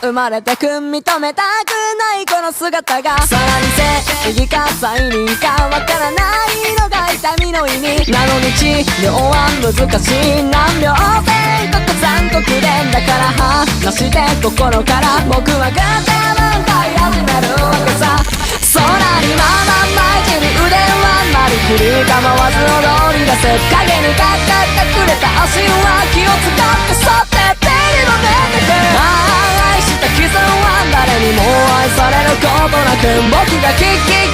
生まれてく認めたくないこの姿が、さらに正義か罪人かわからないのが痛みの意味なのに、治療は難しい。難病宣告残酷で、だから話して心から僕はガタマン歌い始めるわけさ。空にまま巻いてる腕はまるきり構わず踊り出す。影にかかってくれた足は気を使ってそって手にのめてく。愛した傷は誰にも愛されることなく、僕がキッキ